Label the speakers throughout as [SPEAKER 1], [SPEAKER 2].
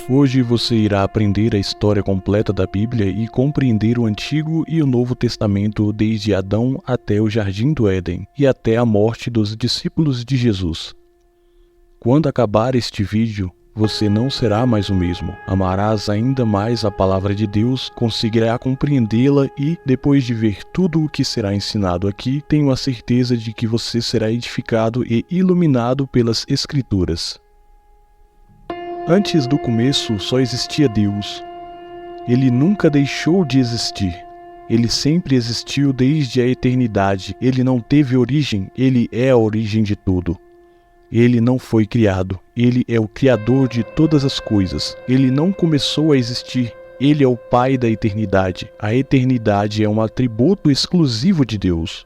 [SPEAKER 1] Hoje você irá aprender a história completa da Bíblia e compreender o Antigo e o Novo Testamento desde Adão até o Jardim do Éden e até a morte dos discípulos de Jesus. Quando acabar este vídeo, você não será mais o mesmo. Amarás ainda mais a palavra de Deus, conseguirá compreendê-la e, depois de ver tudo o que será ensinado aqui, tenho a certeza de que você será edificado e iluminado pelas Escrituras. Antes do começo só existia Deus. Ele nunca deixou de existir. Ele sempre existiu desde a eternidade. Ele não teve origem, ele é a origem de tudo. Ele não foi criado, ele é o Criador de todas as coisas. Ele não começou a existir, ele é o Pai da eternidade. A eternidade é um atributo exclusivo de Deus.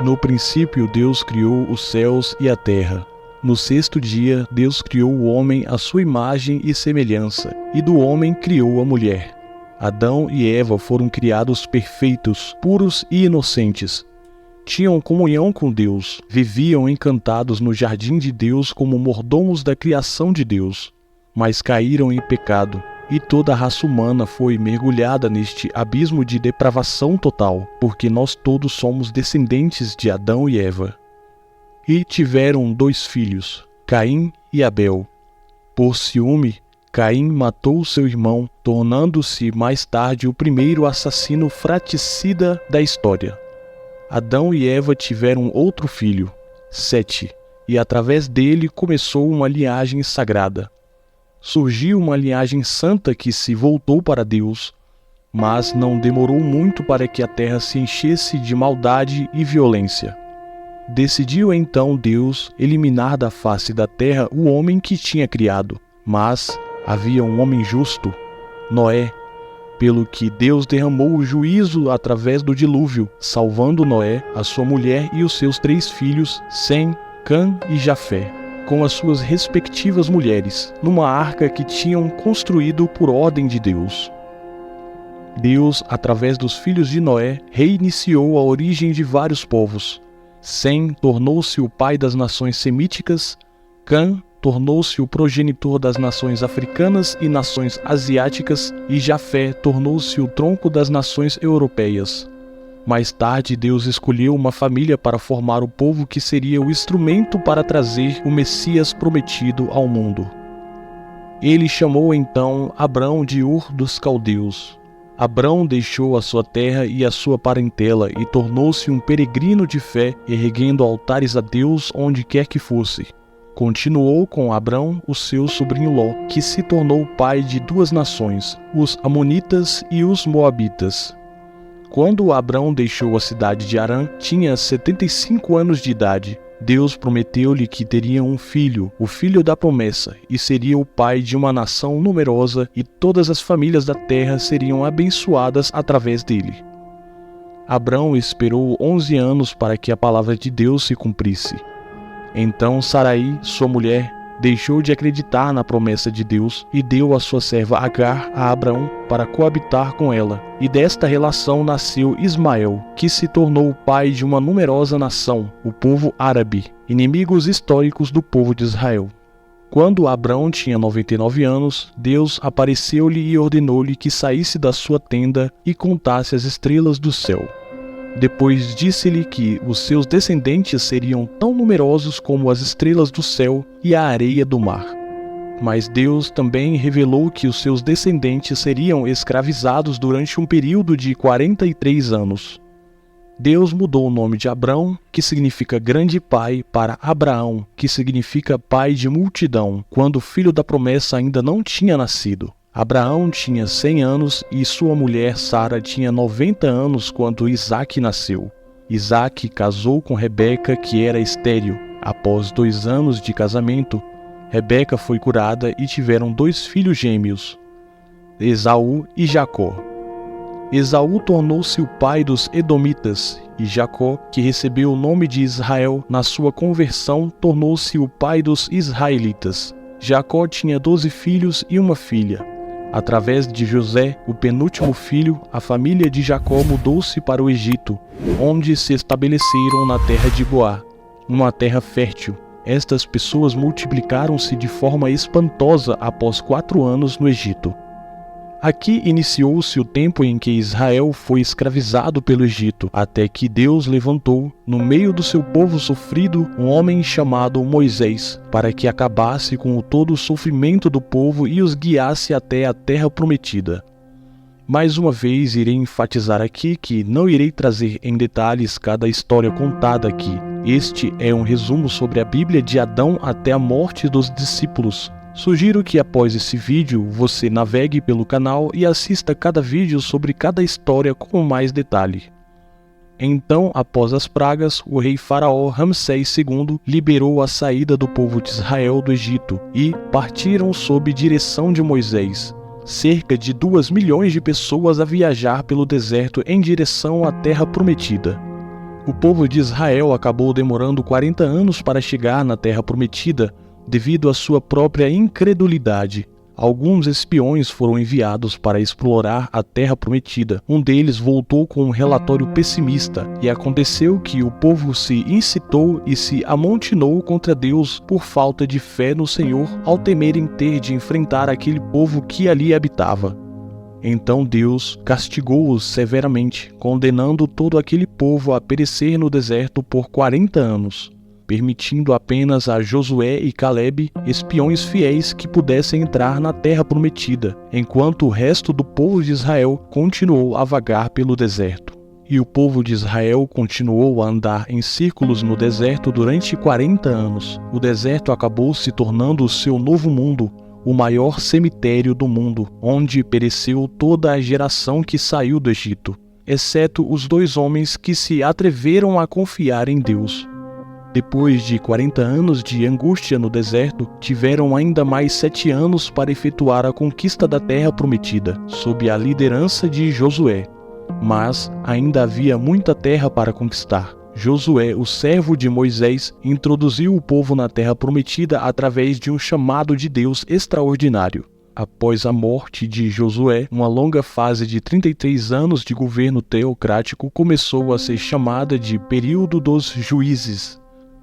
[SPEAKER 1] No princípio, Deus criou os céus e a terra. No sexto dia, Deus criou o homem à sua imagem e semelhança, e do homem criou a mulher. Adão e Eva foram criados perfeitos, puros e inocentes. Tinham comunhão com Deus, viviam encantados no jardim de Deus como mordomos da criação de Deus. Mas caíram em pecado, e toda a raça humana foi mergulhada neste abismo de depravação total, porque nós todos somos descendentes de Adão e Eva. E tiveram 2 filhos, Caim e Abel. Por ciúme, Caim matou seu irmão, tornando-se mais tarde o primeiro assassino fratricida da história. Adão e Eva tiveram outro filho, Sete, e através dele começou uma linhagem sagrada. Surgiu uma linhagem santa que se voltou para Deus, mas não demorou muito para que a terra se enchesse de maldade e violência. Decidiu então Deus eliminar da face da terra o homem que tinha criado, mas havia um homem justo, Noé, pelo que Deus derramou o juízo através do dilúvio, salvando Noé, a sua mulher e os seus 3 filhos, Sem, Cã e Jafé, com as suas respectivas mulheres, numa arca que tinham construído por ordem de Deus. Deus, através dos filhos de Noé, reiniciou a origem de vários povos. Sem tornou-se o pai das nações semíticas, Cã tornou-se o progenitor das nações africanas e nações asiáticas, e Jafé tornou-se o tronco das nações europeias. Mais tarde, Deus escolheu uma família para formar o povo que seria o instrumento para trazer o Messias prometido ao mundo. Ele chamou então Abrão de Ur dos Caldeus. Abrão deixou a sua terra e a sua parentela e tornou-se um peregrino de fé, erguendo altares a Deus onde quer que fosse. Continuou com Abrão o seu sobrinho Ló, que se tornou pai de 2 nações, os Amonitas e os Moabitas. Quando Abrão deixou a cidade de Harã, tinha 75 anos de idade. Deus prometeu-lhe que teria um filho, o filho da promessa, e seria o pai de uma nação numerosa, e todas as famílias da terra seriam abençoadas através dele. Abrão esperou 11 anos para que a palavra de Deus se cumprisse. Então Sarai, sua mulher, deixou de acreditar na promessa de Deus e deu a sua serva Agar a Abrão para coabitar com ela. E desta relação nasceu Ismael, que se tornou o pai de uma numerosa nação, o povo árabe, inimigos históricos do povo de Israel. Quando Abrão tinha 99 anos, Deus apareceu-lhe e ordenou-lhe que saísse da sua tenda e contasse as estrelas do céu. Depois disse-lhe que os seus descendentes seriam tão numerosos como as estrelas do céu e a areia do mar. Mas Deus também revelou que os seus descendentes seriam escravizados durante um período de 43 anos. Deus mudou o nome de Abrão, que significa grande pai, para Abraão, que significa pai de multidão, quando o filho da promessa ainda não tinha nascido. Abraão tinha 100 anos e sua mulher Sara tinha 90 anos quando Isaque nasceu. Isaque casou com Rebeca, que era estéril. Após 2 anos de casamento, Rebeca foi curada e tiveram 2 filhos gêmeos, Esaú e Jacó. Esaú tornou-se o pai dos Edomitas, e Jacó, que recebeu o nome de Israel na sua conversão, tornou-se o pai dos israelitas. Jacó tinha 12 filhos e uma filha. Através de José, o penúltimo filho, a família de Jacó mudou-se para o Egito, onde se estabeleceram na terra de Goá, uma terra fértil. Estas pessoas multiplicaram-se de forma espantosa após 4 anos no Egito. Aqui iniciou-se o tempo em que Israel foi escravizado pelo Egito, até que Deus levantou, no meio do seu povo sofrido, um homem chamado Moisés, para que acabasse com todo o sofrimento do povo e os guiasse até a terra prometida. Mais uma vez irei enfatizar aqui que não irei trazer em detalhes cada história contada aqui. Este é um resumo sobre a Bíblia de Adão até a morte dos discípulos. Sugiro que após esse vídeo você navegue pelo canal e assista cada vídeo sobre cada história com mais detalhe. Então, após as pragas, o rei faraó Ramsés II liberou a saída do povo de Israel do Egito e partiram sob direção de Moisés. Cerca de 2 milhões de pessoas a viajar pelo deserto em direção à terra prometida. O povo de Israel acabou demorando 40 anos para chegar na terra prometida, devido à sua própria incredulidade. Alguns espiões foram enviados para explorar a terra prometida. Um deles voltou com um relatório pessimista, e aconteceu que o povo se incitou e se amontoou contra Deus por falta de fé no Senhor, ao temerem ter de enfrentar aquele povo que ali habitava. Então Deus castigou-os severamente, condenando todo aquele povo a perecer no deserto por 40 anos. Permitindo apenas a Josué e Caleb, espiões fiéis, que pudessem entrar na terra prometida, enquanto o resto do povo de Israel continuou a vagar pelo deserto. E o povo de Israel continuou a andar em círculos no deserto durante 40 anos. O deserto acabou se tornando o seu novo mundo, o maior cemitério do mundo, onde pereceu toda a geração que saiu do Egito, exceto os 2 homens que se atreveram a confiar em Deus. Depois de 40 anos de angústia no deserto, tiveram ainda mais 7 anos para efetuar a conquista da terra prometida, sob a liderança de Josué. Mas ainda havia muita terra para conquistar. Josué, o servo de Moisés, introduziu o povo na terra prometida através de um chamado de Deus extraordinário. Após a morte de Josué, uma longa fase de 33 anos de governo teocrático começou a ser chamada de período dos juízes.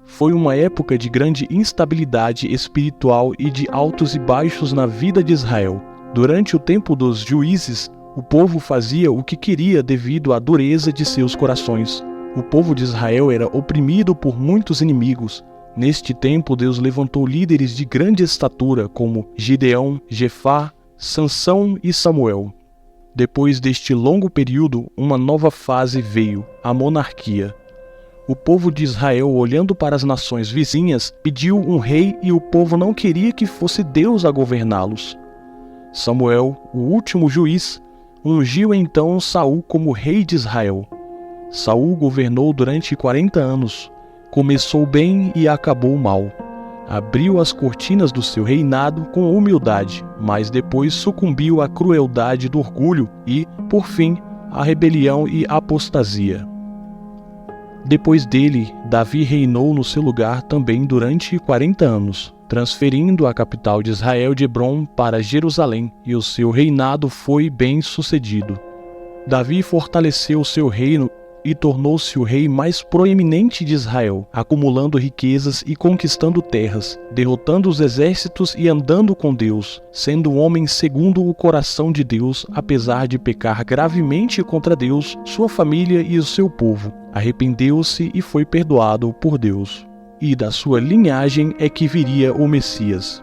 [SPEAKER 1] Foi uma época de grande instabilidade espiritual e de altos e baixos na vida de Israel. Durante o tempo dos juízes, o povo fazia o que queria devido à dureza de seus corações. O povo de Israel era oprimido por muitos inimigos. Neste tempo, Deus levantou líderes de grande estatura como Gideão, Jefá, Sansão e Samuel. Depois deste longo período, uma nova fase veio, a monarquia. O povo de Israel, olhando para as nações vizinhas, pediu um rei e o povo não queria que fosse Deus a governá-los. Samuel, o último juiz, ungiu então Saul como rei de Israel. Saul governou durante 40 anos. Começou bem e acabou mal. Abriu as cortinas do seu reinado com humildade, mas depois sucumbiu à crueldade do orgulho e, por fim, à rebelião e apostasia. Depois dele, Davi reinou no seu lugar também durante 40 anos, transferindo a capital de Israel de Hebrom para Jerusalém, e o seu reinado foi bem sucedido. Davi fortaleceu o seu reino e tornou-se o rei mais proeminente de Israel, acumulando riquezas e conquistando terras, derrotando os exércitos e andando com Deus, sendo um homem segundo o coração de Deus, apesar de pecar gravemente contra Deus, sua família e o seu povo. Arrependeu-se e foi perdoado por Deus. E da sua linhagem é que viria o Messias.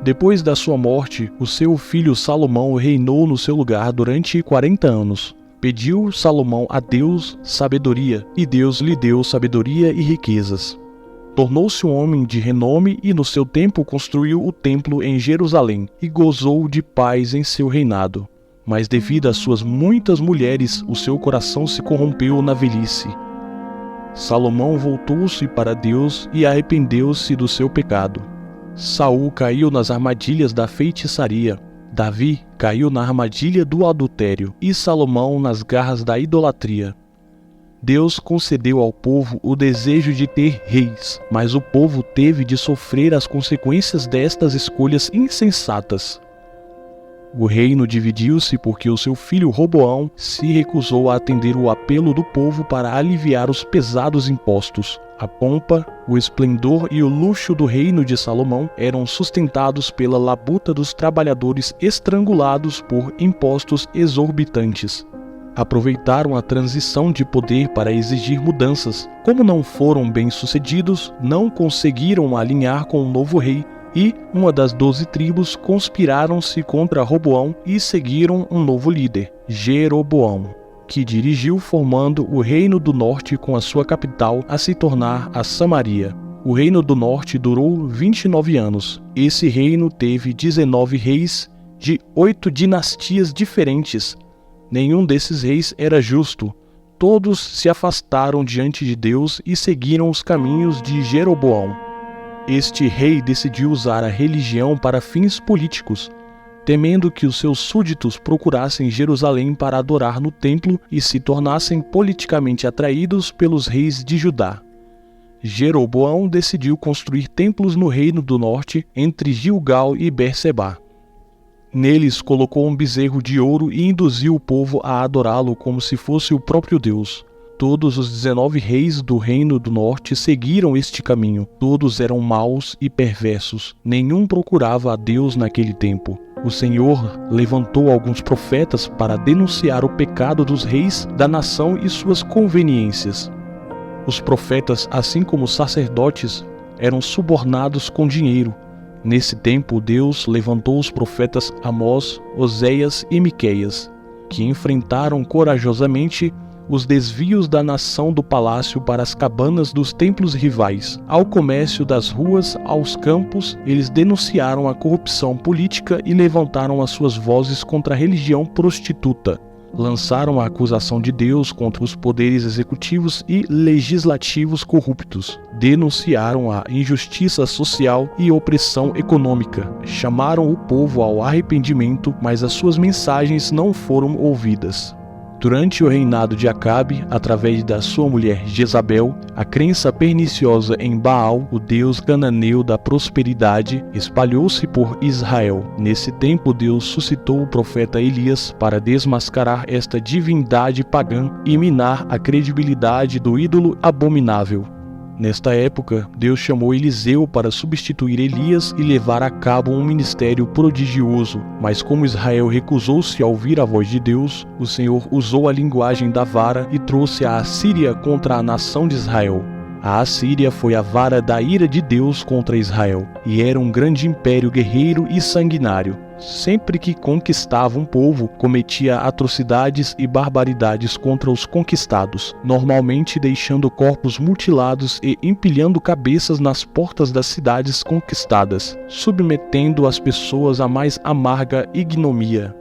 [SPEAKER 1] Depois da sua morte, o seu filho Salomão reinou no seu lugar durante 40 anos. Pediu Salomão a Deus sabedoria, e Deus lhe deu sabedoria e riquezas. Tornou-se um homem de renome e no seu tempo construiu o templo em Jerusalém e gozou de paz em seu reinado. Mas devido às suas muitas mulheres, o seu coração se corrompeu na velhice. Salomão voltou-se para Deus e arrependeu-se do seu pecado. Saul caiu nas armadilhas da feitiçaria. Davi caiu na armadilha do adultério e Salomão nas garras da idolatria. Deus concedeu ao povo o desejo de ter reis, mas o povo teve de sofrer as consequências destas escolhas insensatas. O reino dividiu-se porque o seu filho Roboão se recusou a atender o apelo do povo para aliviar os pesados impostos. A pompa, o esplendor e o luxo do reino de Salomão eram sustentados pela labuta dos trabalhadores estrangulados por impostos exorbitantes. Aproveitaram a transição de poder para exigir mudanças. Como não foram bem-sucedidos, não conseguiram alinhar com o novo rei, e uma das 12 tribos conspiraram-se contra Roboão e seguiram um novo líder, Jeroboão, que dirigiu formando o Reino do Norte com a sua capital a se tornar a Samaria. O Reino do Norte durou 29 anos. Esse reino teve 19 reis de 8 dinastias diferentes. Nenhum desses reis era justo. Todos se afastaram diante de Deus e seguiram os caminhos de Jeroboão. Este rei decidiu usar a religião para fins políticos, temendo que os seus súditos procurassem Jerusalém para adorar no templo e se tornassem politicamente atraídos pelos reis de Judá. Jeroboão decidiu construir templos no Reino do Norte, entre Gilgal e Berseba. Neles colocou um bezerro de ouro e induziu o povo a adorá-lo como se fosse o próprio Deus. Todos os 19 reis do Reino do Norte seguiram este caminho. Todos eram maus e perversos. Nenhum procurava a Deus naquele tempo. O Senhor levantou alguns profetas para denunciar o pecado dos reis da nação e suas conveniências. Os profetas, assim como os sacerdotes, eram subornados com dinheiro. Nesse tempo, Deus levantou os profetas Amós, Oséias e Miqueias, que enfrentaram corajosamente os desvios da nação do palácio para as cabanas dos templos rivais. Ao comércio das ruas, aos campos, eles denunciaram a corrupção política e levantaram as suas vozes contra a religião prostituta. Lançaram a acusação de Deus contra os poderes executivos e legislativos corruptos. Denunciaram a injustiça social e opressão econômica. Chamaram o povo ao arrependimento, mas as suas mensagens não foram ouvidas. Durante o reinado de Acabe, através da sua mulher Jezabel, a crença perniciosa em Baal, o deus cananeu da prosperidade, espalhou-se por Israel. Nesse tempo, Deus suscitou o profeta Elias para desmascarar esta divindade pagã e minar a credibilidade do ídolo abominável. Nesta época, Deus chamou Eliseu para substituir Elias e levar a cabo um ministério prodigioso. Mas como Israel recusou-se a ouvir a voz de Deus, o Senhor usou a linguagem da vara e trouxe a Assíria contra a nação de Israel. A Assíria foi a vara da ira de Deus contra Israel, e era um grande império guerreiro e sanguinário. Sempre que conquistava um povo, cometia atrocidades e barbaridades contra os conquistados, normalmente deixando corpos mutilados e empilhando cabeças nas portas das cidades conquistadas, submetendo as pessoas à mais amarga ignomia.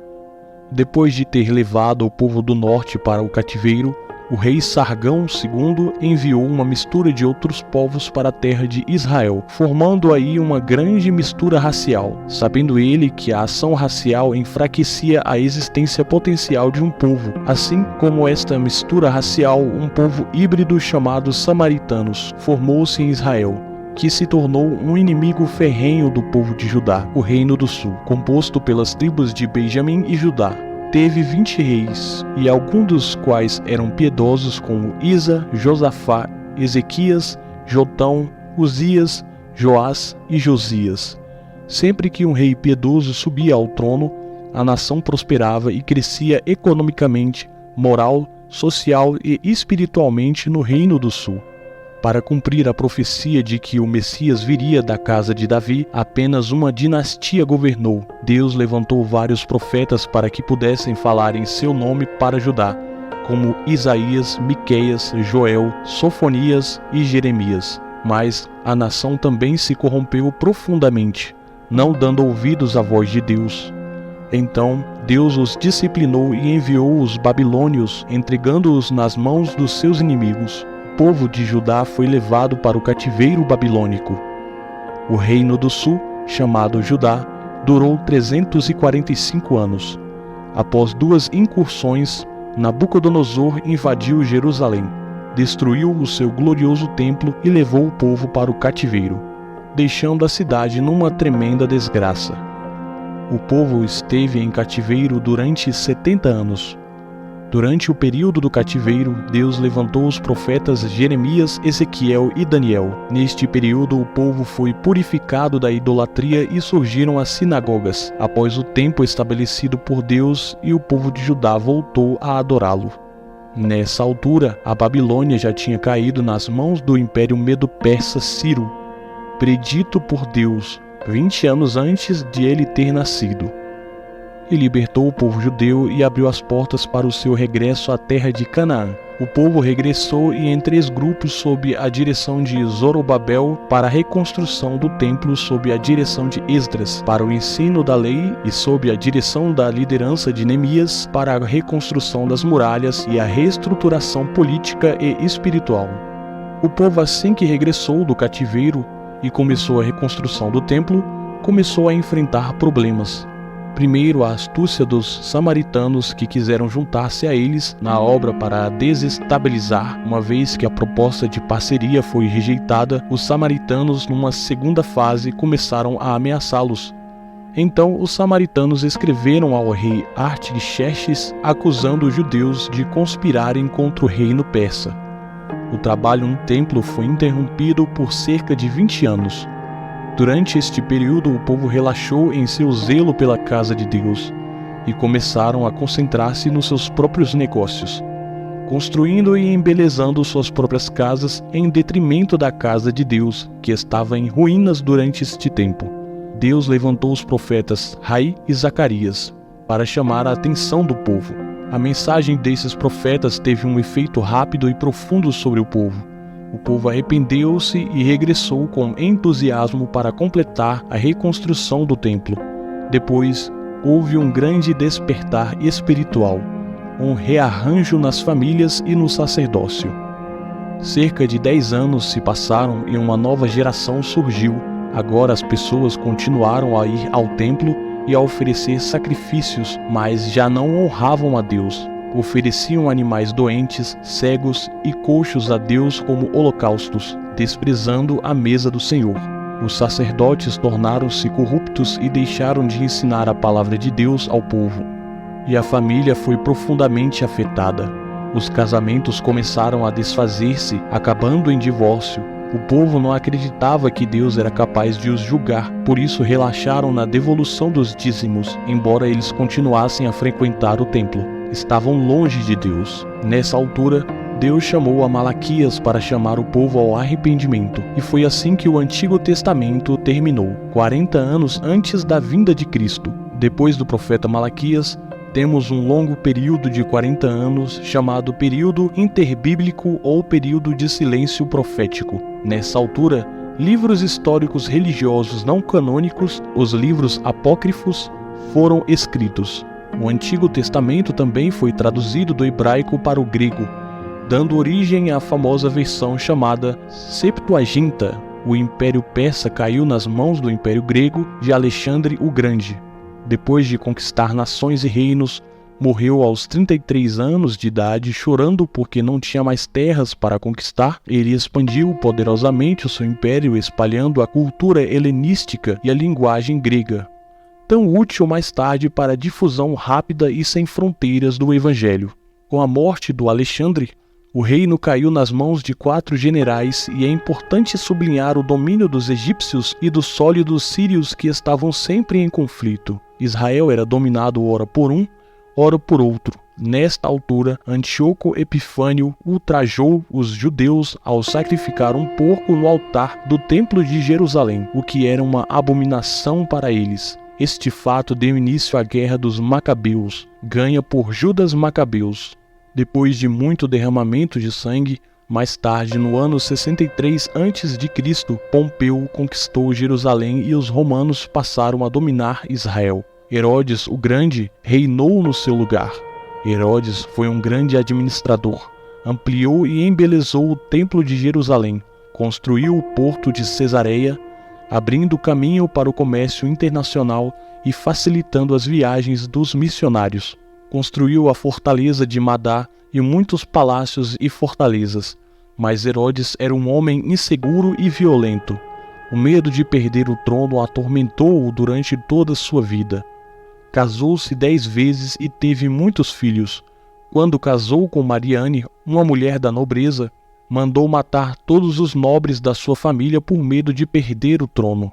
[SPEAKER 1] Depois de ter levado o povo do norte para o cativeiro, o rei Sargão II enviou uma mistura de outros povos para a terra de Israel, formando aí uma grande mistura racial, sabendo ele que a ação racial enfraquecia a existência potencial de um povo, assim como esta mistura racial, um povo híbrido chamado samaritanos formou-se em Israel, que se tornou um inimigo ferrenho do povo de Judá, o Reino do Sul, composto pelas tribos de Benjamim e Judá. Teve 20 reis, e alguns dos quais eram piedosos, como Isa, Josafá, Ezequias, Jotão, Uzias, Joás e Josias. Sempre que um rei piedoso subia ao trono, a nação prosperava e crescia economicamente, moral, social e espiritualmente no Reino do Sul. Para cumprir a profecia de que o Messias viria da casa de Davi, apenas uma dinastia governou. Deus levantou vários profetas para que pudessem falar em seu nome para Judá, como Isaías, Miqueias, Joel, Sofonias e Jeremias. Mas a nação também se corrompeu profundamente, não dando ouvidos à voz de Deus. Então Deus os disciplinou e enviou os babilônios, entregando-os nas mãos dos seus inimigos. O povo de Judá foi levado para o cativeiro babilônico. O Reino do Sul, chamado Judá, durou 345 anos. Após 2 incursões, Nabucodonosor invadiu Jerusalém, destruiu o seu glorioso templo e levou o povo para o cativeiro, deixando a cidade numa tremenda desgraça. O povo esteve em cativeiro durante 70 anos. Durante o período do cativeiro, Deus levantou os profetas Jeremias, Ezequiel e Daniel. Neste período, o povo foi purificado da idolatria e surgiram as sinagogas, após o tempo estabelecido por Deus, e o povo de Judá voltou a adorá-lo. Nessa altura, a Babilônia já tinha caído nas mãos do Império Medo-Persa Ciro, predito por Deus 20 anos antes de ele ter nascido. E libertou o povo judeu e abriu as portas para o seu regresso à terra de Canaã. O povo regressou em 3 grupos sob a direção de Zorobabel para a reconstrução do templo, sob a direção de Esdras para o ensino da lei e sob a direção da liderança de Neemias para a reconstrução das muralhas e a reestruturação política e espiritual. O povo, assim que regressou do cativeiro e começou a reconstrução do templo, começou a enfrentar problemas. Primeiro, a astúcia dos samaritanos que quiseram juntar-se a eles na obra para a desestabilizar. Uma vez que a proposta de parceria foi rejeitada, os samaritanos, numa segunda fase, começaram a ameaçá-los. Então, os samaritanos escreveram ao rei Artaxerxes, acusando os judeus de conspirarem contra o reino persa. O trabalho no templo foi interrompido por cerca de 20 anos. Durante este período, o povo relaxou em seu zelo pela casa de Deus e começaram a concentrar-se nos seus próprios negócios, construindo e embelezando suas próprias casas em detrimento da casa de Deus, que estava em ruínas durante este tempo. Deus levantou os profetas Rai e Zacarias para chamar a atenção do povo. A mensagem desses profetas teve um efeito rápido e profundo sobre o povo. O povo arrependeu-se e regressou com entusiasmo para completar a reconstrução do templo. Depois, houve um grande despertar espiritual, um rearranjo nas famílias e no sacerdócio. Cerca de 10 anos se passaram e uma nova geração surgiu. Agora as pessoas continuaram a ir ao templo e a oferecer sacrifícios, mas já não honravam a Deus. Ofereciam animais doentes, cegos e coxos a Deus como holocaustos, desprezando a mesa do Senhor. Os sacerdotes tornaram-se corruptos e deixaram de ensinar a palavra de Deus ao povo. E a família foi profundamente afetada. Os casamentos começaram a desfazer-se, acabando em divórcio. O povo não acreditava que Deus era capaz de os julgar, por isso relaxaram na devolução dos dízimos, embora eles continuassem a frequentar o templo. Estavam longe de Deus. Nessa altura, Deus chamou a Malaquias para chamar o povo ao arrependimento, e foi assim que o Antigo Testamento terminou, 40 anos antes da vinda de Cristo. Depois do profeta Malaquias, temos um longo período de 40 anos chamado período interbíblico ou período de silêncio profético. Nessa altura, livros históricos religiosos não canônicos, os livros apócrifos, foram escritos. O Antigo Testamento também foi traduzido do hebraico para o grego, dando origem à famosa versão chamada Septuaginta. O Império Persa caiu nas mãos do Império Grego de Alexandre o Grande. Depois de conquistar nações e reinos, morreu aos 33 anos de idade, chorando porque não tinha mais terras para conquistar. Ele expandiu poderosamente o seu império, espalhando a cultura helenística e a linguagem grega, tão útil mais tarde para a difusão rápida e sem fronteiras do Evangelho. Com a morte do Alexandre, o reino caiu nas mãos de 4 generais, e é importante sublinhar o domínio dos egípcios e dos sólidos sírios, que estavam sempre em conflito. Israel era dominado ora por um, ora por outro. Nesta altura, Antíoco Epifânio ultrajou os judeus ao sacrificar um porco no altar do Templo de Jerusalém, o que era uma abominação para eles. Este fato deu início à Guerra dos Macabeus, ganha por Judas Macabeus. Depois de muito derramamento de sangue, mais tarde, no ano 63 a.C., Pompeu conquistou Jerusalém e os romanos passaram a dominar Israel. Herodes o Grande reinou no seu lugar. Herodes foi um grande administrador, ampliou e embelezou o Templo de Jerusalém, construiu o porto de Cesareia, abrindo caminho para o comércio internacional e facilitando as viagens dos missionários. Construiu a fortaleza de Madá e muitos palácios e fortalezas, mas Herodes era um homem inseguro e violento. O medo de perder o trono atormentou-o durante toda a sua vida. Casou-se 10 vezes e teve muitos filhos. Quando casou com Mariane, uma mulher da nobreza, mandou matar todos os nobres da sua família por medo de perder o trono.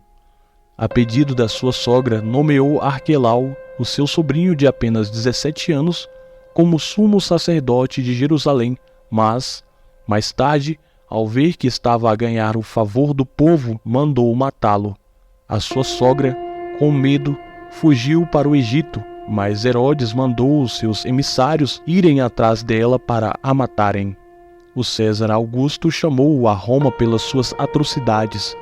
[SPEAKER 1] A pedido da sua sogra, nomeou Arquelau, o seu sobrinho de apenas 17 anos, como sumo sacerdote de Jerusalém, mas, mais tarde, ao ver que estava a ganhar o favor do povo, mandou matá-lo. A sua sogra, com medo, fugiu para o Egito, mas Herodes mandou os seus emissários irem atrás dela para a matarem. O César Augusto chamou-o a Roma pelas suas atrocidades.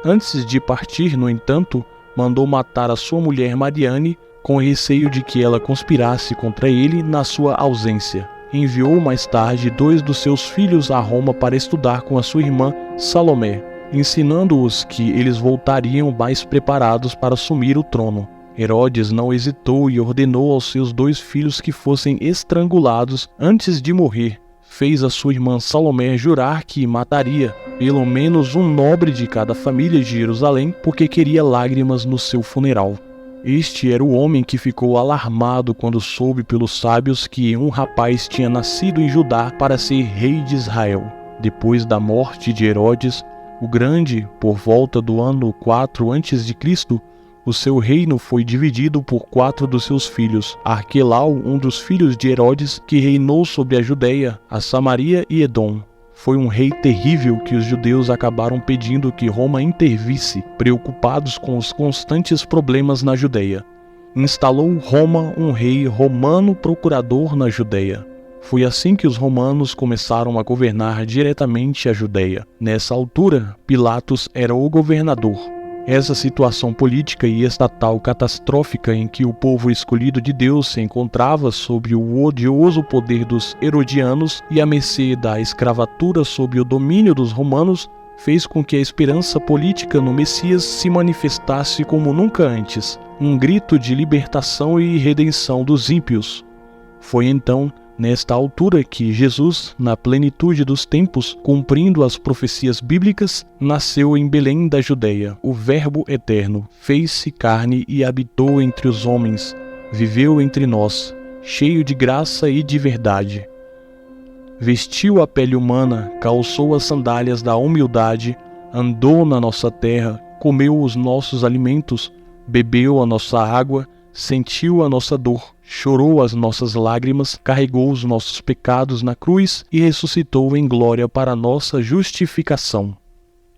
[SPEAKER 1] Antes de partir, no entanto, mandou matar a sua mulher Mariane, com receio de que ela conspirasse contra ele na sua ausência. Enviou mais tarde 2 dos seus filhos a Roma para estudar com a sua irmã Salomé, ensinando-os que eles voltariam mais preparados para assumir o trono. Herodes não hesitou e ordenou aos seus 2 filhos que fossem estrangulados antes de morrer. Fez a sua irmã Salomé jurar que mataria pelo menos um nobre de cada família de Jerusalém, porque queria lágrimas no seu funeral. Este era o homem que ficou alarmado quando soube pelos sábios que um rapaz tinha nascido em Judá para ser rei de Israel. Depois da morte de Herodes o Grande, por volta do ano 4 a.C., o seu reino foi dividido por 4 dos seus filhos. Arquelau, um dos filhos de Herodes, que reinou sobre a Judéia, a Samaria e Edom. Foi um rei terrível que os judeus acabaram pedindo que Roma intervisse, preocupados com os constantes problemas na Judéia. Instalou Roma um rei romano procurador na Judéia. Foi assim que os romanos começaram a governar diretamente a Judéia. Nessa altura, Pilatos era o governador. Essa situação política e estatal catastrófica em que o povo escolhido de Deus se encontrava sob o odioso poder dos herodianos e à mercê da escravatura sob o domínio dos romanos, fez com que a esperança política no Messias se manifestasse como nunca antes, um grito de libertação e redenção dos ímpios. Foi então, nesta altura, que Jesus, na plenitude dos tempos, cumprindo as profecias bíblicas, nasceu em Belém da Judéia. O Verbo eterno fez-se carne e habitou entre os homens, viveu entre nós, cheio de graça e de verdade. Vestiu a pele humana, calçou as sandálias da humildade, andou na nossa terra, comeu os nossos alimentos, bebeu a nossa água, sentiu a nossa dor, chorou as nossas lágrimas, carregou os nossos pecados na cruz e ressuscitou em glória para nossa justificação.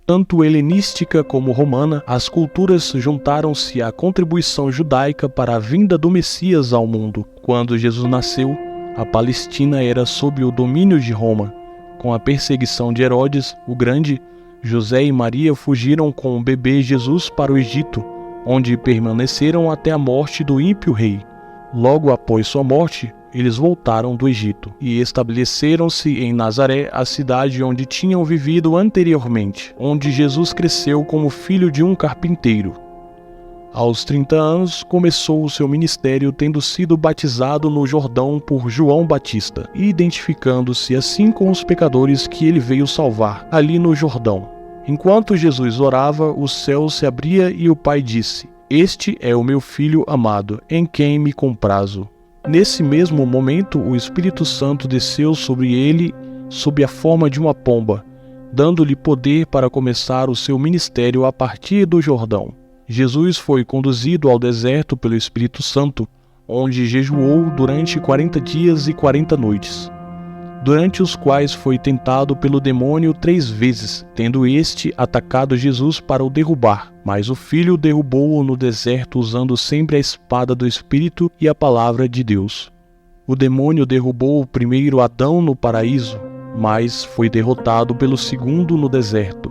[SPEAKER 1] Tanto helenística como romana, as culturas juntaram-se à contribuição judaica para a vinda do Messias ao mundo. Quando Jesus nasceu, a Palestina era sob o domínio de Roma. Com a perseguição de Herodes o Grande, José e Maria fugiram com o bebê Jesus para o Egito, onde permaneceram até a morte do ímpio rei. Logo após sua morte, eles voltaram do Egito e estabeleceram-se em Nazaré, a cidade onde tinham vivido anteriormente, onde Jesus cresceu como filho de um carpinteiro. Aos 30 anos, começou o seu ministério tendo sido batizado no Jordão por João Batista, identificando-se assim com os pecadores que ele veio salvar, ali no Jordão. Enquanto Jesus orava, o céu se abria e o Pai disse: "Este é o meu Filho amado, em quem me comprazo." Nesse mesmo momento, o Espírito Santo desceu sobre ele sob a forma de uma pomba, dando-lhe poder para começar o seu ministério a partir do Jordão. Jesus foi conduzido ao deserto pelo Espírito Santo, onde jejuou durante 40 dias e 40 noites. Durante os quais foi tentado pelo demônio 3 vezes, tendo este atacado Jesus para o derrubar. Mas o Filho derrubou-o no deserto usando sempre a espada do Espírito e a palavra de Deus. O demônio derrubou o primeiro Adão no paraíso, mas foi derrotado pelo segundo no deserto.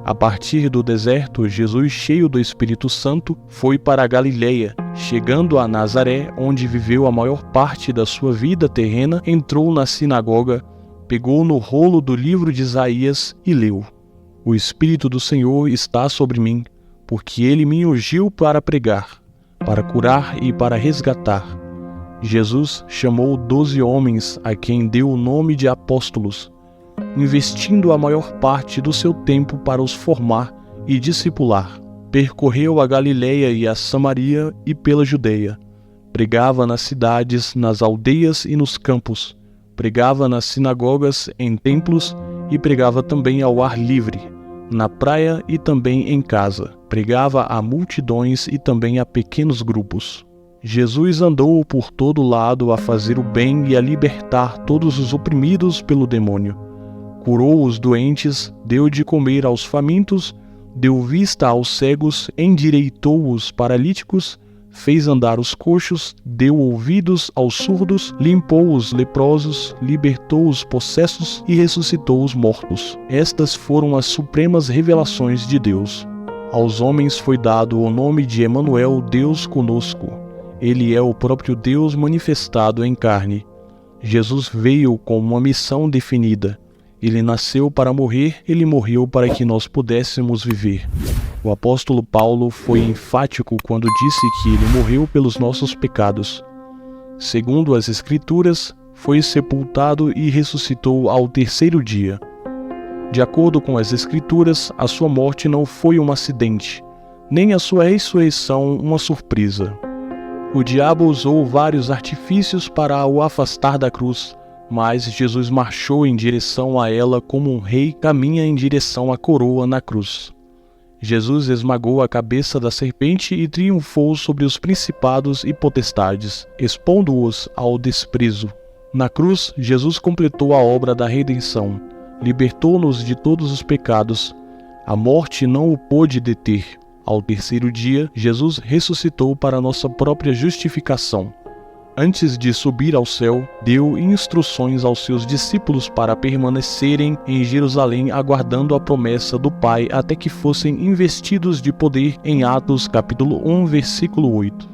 [SPEAKER 1] A partir do deserto, Jesus, cheio do Espírito Santo, foi para a Galileia. Chegando a Nazaré, onde viveu a maior parte da sua vida terrena, entrou na sinagoga, pegou no rolo do livro de Isaías e leu: "O Espírito do Senhor está sobre mim, porque ele me ungiu para pregar, para curar e para resgatar." Jesus chamou 12 homens, a quem deu o nome de apóstolos, investindo a maior parte do seu tempo para os formar e discipular. Percorreu a Galileia e a Samaria e pela Judeia, Pregava nas cidades, nas aldeias e nos campos. Pregava nas sinagogas, em templos e pregava também ao ar livre, na praia e também em casa. Pregava a multidões e também a pequenos grupos. Jesus andou por todo lado a fazer o bem e a libertar todos os oprimidos pelo demônio. Curou os doentes, deu de comer aos famintos, deu vista aos cegos, endireitou os paralíticos, fez andar os coxos, deu ouvidos aos surdos, limpou os leprosos, libertou os possessos e ressuscitou os mortos. Estas foram as supremas revelações de Deus. Aos homens foi dado o nome de Emanuel, Deus conosco. Ele é o próprio Deus manifestado em carne. Jesus veio com uma missão definida. Ele nasceu para morrer, ele morreu para que nós pudéssemos viver. O apóstolo Paulo foi enfático quando disse que ele morreu pelos nossos pecados. Segundo as Escrituras, foi sepultado e ressuscitou ao terceiro dia. De acordo com as Escrituras, a sua morte não foi um acidente, nem a sua ressurreição uma surpresa. O diabo usou vários artifícios para o afastar da cruz, mas Jesus marchou em direção a ela como um rei caminha em direção à coroa na cruz. Jesus esmagou a cabeça da serpente e triunfou sobre os principados e potestades, expondo-os ao desprezo. Na cruz, Jesus completou a obra da redenção, libertou-nos de todos os pecados. A morte não o pôde deter. Ao terceiro dia, Jesus ressuscitou para nossa própria justificação. Antes de subir ao céu, deu instruções aos seus discípulos para permanecerem em Jerusalém aguardando a promessa do Pai até que fossem investidos de poder em Atos capítulo 1, versículo 8.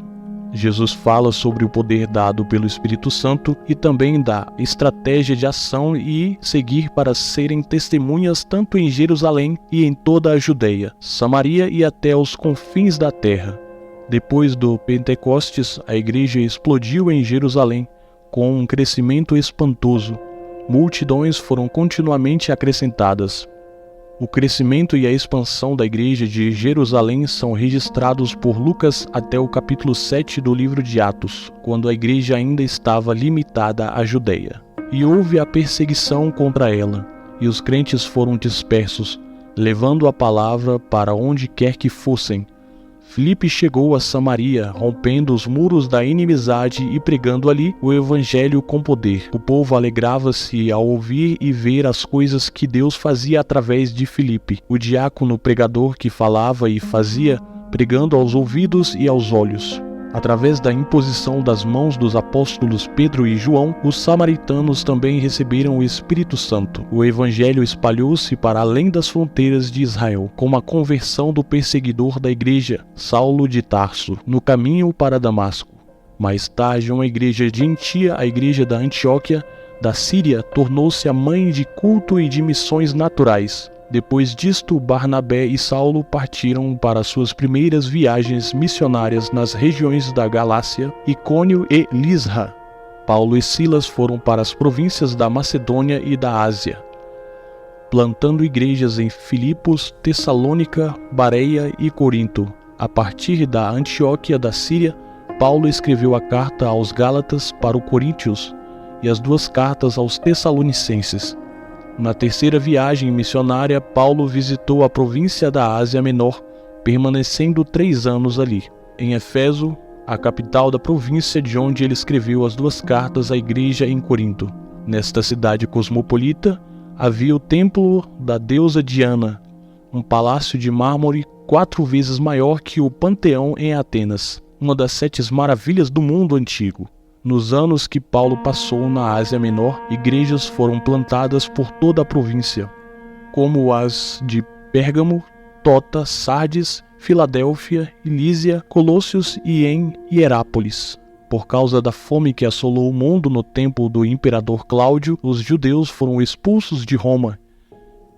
[SPEAKER 1] Jesus fala sobre o poder dado pelo Espírito Santo e também da estratégia de ação e seguir para serem testemunhas tanto em Jerusalém e em toda a Judeia, Samaria e até os confins da terra. Depois do Pentecostes, a igreja explodiu em Jerusalém, com um crescimento espantoso. Multidões foram continuamente acrescentadas. O crescimento e a expansão da igreja de Jerusalém são registrados por Lucas até o capítulo 7 do livro de Atos, quando a igreja ainda estava limitada à Judeia. E houve a perseguição contra ela, e os crentes foram dispersos, levando a palavra para onde quer que fossem. Filipe chegou a Samaria, rompendo os muros da inimizade e pregando ali o evangelho com poder. O povo alegrava-se ao ouvir e ver as coisas que Deus fazia através de Filipe, o diácono pregador que falava e fazia, pregando aos ouvidos e aos olhos. Através da imposição das mãos dos apóstolos Pedro e João, os samaritanos também receberam o Espírito Santo. O evangelho espalhou-se para além das fronteiras de Israel, com a conversão do perseguidor da igreja, Saulo de Tarso, no caminho para Damasco. Mais tarde, uma igreja gentia, a igreja da Antioquia, da Síria, tornou-se a mãe de culto e de missões naturais. Depois disto, Barnabé e Saulo partiram para suas primeiras viagens missionárias nas regiões da Galácia, Icônio e Lisra. Paulo e Silas foram para as províncias da Macedônia e da Ásia, plantando igrejas em Filipos, Tessalônica, Bareia e Corinto. A partir da Antioquia da Síria, Paulo escreveu a carta aos Gálatas para os Coríntios e as duas cartas aos Tessalonicenses. Na terceira viagem missionária, Paulo visitou a província da Ásia Menor, permanecendo 3 anos ali. Em Éfeso, a capital da província de onde ele escreveu as duas cartas à igreja em Corinto. Nesta cidade cosmopolita, havia o templo da deusa Diana, um palácio de mármore 4 vezes maior que o Panteão em Atenas, uma das 7 maravilhas do mundo antigo. Nos anos que Paulo passou na Ásia Menor, igrejas foram plantadas por toda a província, como as de Pérgamo, Tota, Sardes, Filadélfia, Lísia, Colossos e em Hierápolis. Por causa da fome que assolou o mundo no tempo do imperador Cláudio, os judeus foram expulsos de Roma,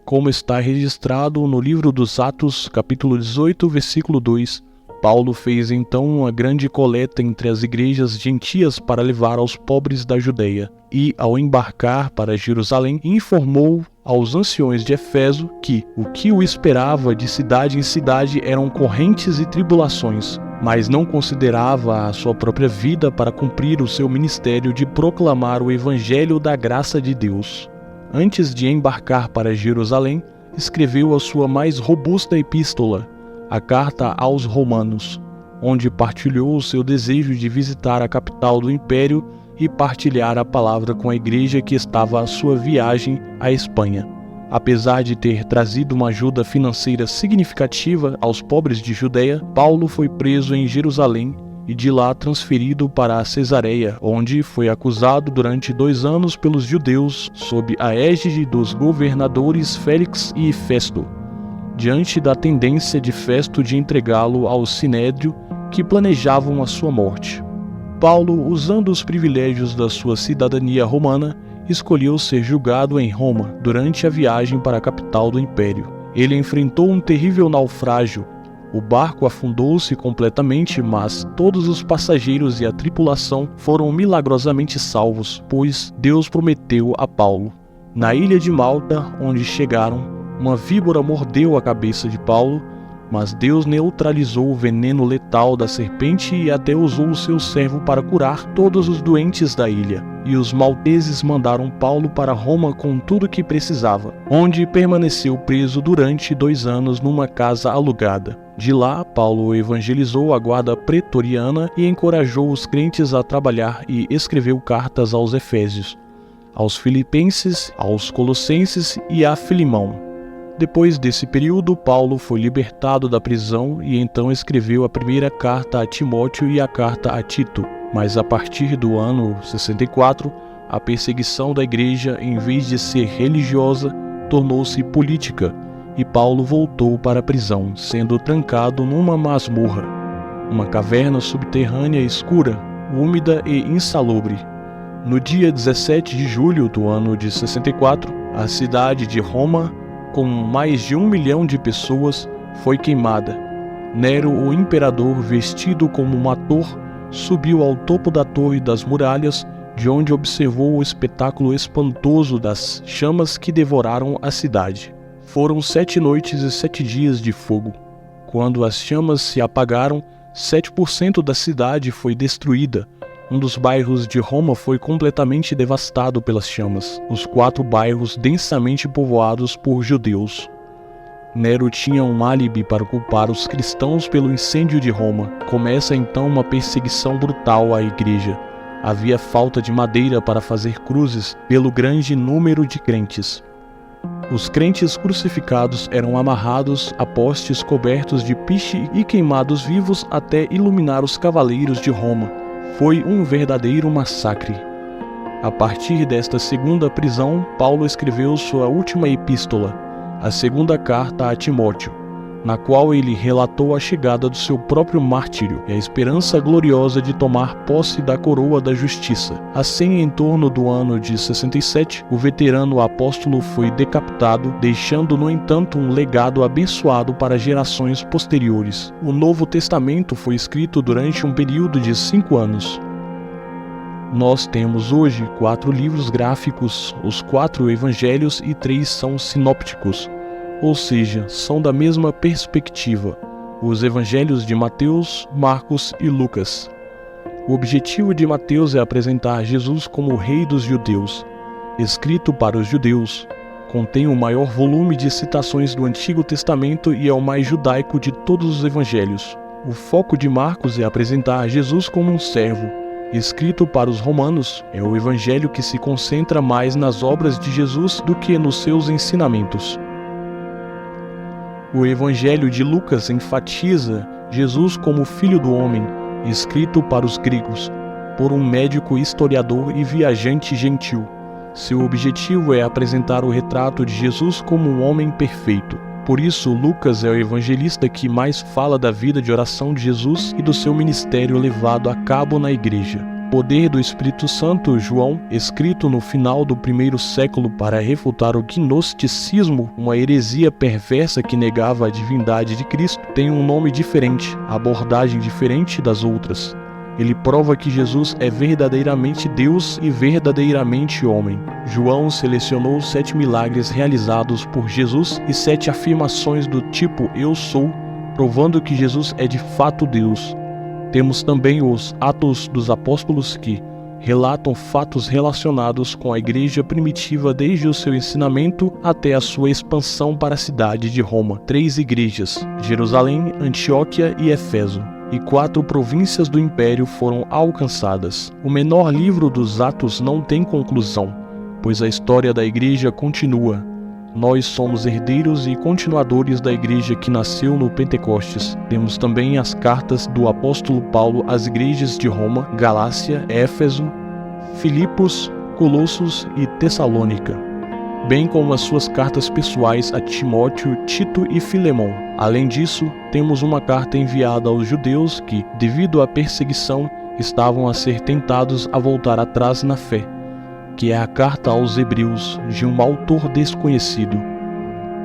[SPEAKER 1] como está registrado no livro dos Atos, capítulo 18, versículo 2. Paulo fez então uma grande coleta entre as igrejas gentias para levar aos pobres da Judeia, e, ao embarcar para Jerusalém, informou aos anciões de Éfeso que o esperava de cidade em cidade eram correntes e tribulações. mas não considerava a sua própria vida para cumprir o seu ministério de proclamar o Evangelho da graça de Deus. Antes de embarcar para Jerusalém, escreveu a sua mais robusta epístola, a Carta aos Romanos, onde partilhou o seu desejo de visitar a capital do Império e partilhar a palavra com a igreja que estava à sua viagem à Espanha. Apesar de ter trazido uma ajuda financeira significativa aos pobres de Judeia, Paulo foi preso em Jerusalém e de lá transferido para Cesareia, onde foi acusado durante 2 anos pelos judeus sob a égide dos governadores Félix e Festo, diante da tendência de Festo de entregá-lo ao Sinédrio, que planejavam a sua morte. Paulo, usando os privilégios da sua cidadania romana, escolheu ser julgado em Roma durante a viagem para a capital do Império. Ele enfrentou um terrível naufrágio. O barco afundou-se completamente, mas todos os passageiros e a tripulação foram milagrosamente salvos, pois Deus prometeu a Paulo. Na ilha de Malta, onde chegaram, uma víbora mordeu a cabeça de Paulo, mas Deus neutralizou o veneno letal da serpente e até usou o seu servo para curar todos os doentes da ilha. E os malteses mandaram Paulo para Roma com tudo o que precisava, onde permaneceu preso durante 2 anos numa casa alugada. De lá, Paulo evangelizou a guarda pretoriana e encorajou os crentes a trabalhar e escreveu cartas aos Efésios, aos Filipenses, aos Colossenses e a Filimão. Depois desse período, Paulo foi libertado da prisão e então escreveu a primeira carta a Timóteo e a carta a Tito. Mas a partir do ano 64, a perseguição da igreja, em vez de ser religiosa, tornou-se política, e Paulo voltou para a prisão, sendo trancado numa masmorra, uma caverna subterrânea escura, úmida e insalubre. No dia 17 de julho do ano de 64, a cidade de Roma, com mais de 1 milhão de pessoas, foi queimada. Nero, o imperador, vestido como um ator, subiu ao topo da torre das muralhas, de onde observou o espetáculo espantoso das chamas que devoraram a cidade. Foram 7 noites e 7 dias de fogo. Quando as chamas se apagaram, 7% da cidade foi destruída. Um dos bairros de Roma foi completamente devastado pelas chamas, os 4 bairros densamente povoados por judeus. Nero tinha um álibi para culpar os cristãos pelo incêndio de Roma. Começa então uma perseguição brutal à igreja. Havia falta de madeira para fazer cruzes pelo grande número de crentes. Os crentes crucificados eram amarrados a postes cobertos de piche e queimados vivos até iluminar os cavaleiros de Roma. Foi um verdadeiro massacre. A partir desta segunda prisão, Paulo escreveu sua última epístola, a segunda carta a Timóteo, na qual ele relatou a chegada do seu próprio martírio e a esperança gloriosa de tomar posse da coroa da justiça. Assim, em torno do ano de 67, o veterano apóstolo foi decapitado, deixando, no entanto, um legado abençoado para gerações posteriores. O Novo Testamento foi escrito durante um período de 5 anos. Nós temos hoje 4 livros gráficos, os 4 evangelhos e 3 são sinópticos, ou seja, são da mesma perspectiva, os evangelhos de Mateus, Marcos e Lucas. O objetivo de Mateus é apresentar Jesus como o Rei dos Judeus. Escrito para os judeus, contém o maior volume de citações do Antigo Testamento e é o mais judaico de todos os evangelhos. O foco de Marcos é apresentar Jesus como um servo. Escrito para os romanos, é o evangelho que se concentra mais nas obras de Jesus do que nos seus ensinamentos. O evangelho de Lucas enfatiza Jesus como Filho do Homem, escrito para os gregos, por um médico historiador e viajante gentil. Seu objetivo é apresentar o retrato de Jesus como um homem perfeito. Por isso, Lucas é o evangelista que mais fala da vida de oração de Jesus e do seu ministério levado a cabo na igreja. Poder do Espírito Santo, João, escrito no final do 1º século para refutar o gnosticismo, uma heresia perversa que negava a divindade de Cristo, tem um nome diferente, abordagem diferente das outras. Ele prova que Jesus é verdadeiramente Deus e verdadeiramente homem. João selecionou 7 milagres realizados por Jesus e 7 afirmações do tipo "Eu sou", provando que Jesus é de fato Deus. Temos também os Atos dos Apóstolos, que relatam fatos relacionados com a igreja primitiva desde o seu ensinamento até a sua expansão para a cidade de Roma. 3 igrejas, Jerusalém, Antioquia e Éfeso, e 4 províncias do Império foram alcançadas. O menor livro dos Atos não tem conclusão, pois a história da igreja continua. Nós somos herdeiros e continuadores da igreja que nasceu no Pentecostes. Temos também as cartas do apóstolo Paulo às igrejas de Roma, Galácia, Éfeso, Filipos, Colossos e Tessalônica, bem como as suas cartas pessoais a Timóteo, Tito e Filemão. Além disso, temos uma carta enviada aos judeus que, devido à perseguição, estavam a ser tentados a voltar atrás na fé, que é a carta aos Hebreus, de um autor desconhecido.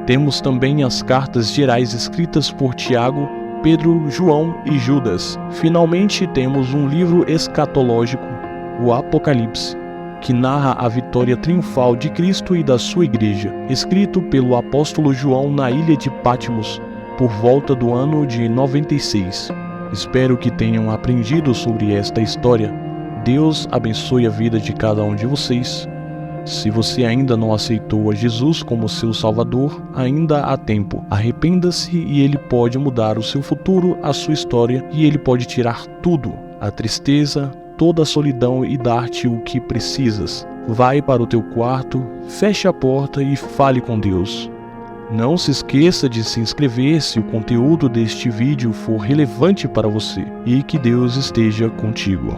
[SPEAKER 1] Temos também as cartas gerais escritas por Tiago, Pedro, João e Judas. Finalmente temos um livro escatológico, o Apocalipse, que narra a vitória triunfal de Cristo e da sua igreja, escrito pelo apóstolo João na ilha de Patmos, por volta do ano de 96. Espero que tenham aprendido sobre esta história. Deus abençoe a vida de cada um de vocês. Se você ainda não aceitou a Jesus como seu Salvador, ainda há tempo. Arrependa-se e Ele pode mudar o seu futuro, a sua história, e Ele pode tirar tudo, a tristeza, toda a solidão e dar-te o que precisas. Vai para o teu quarto, feche a porta e fale com Deus. Não se esqueça de se inscrever se o conteúdo deste vídeo for relevante para você, e que Deus esteja contigo.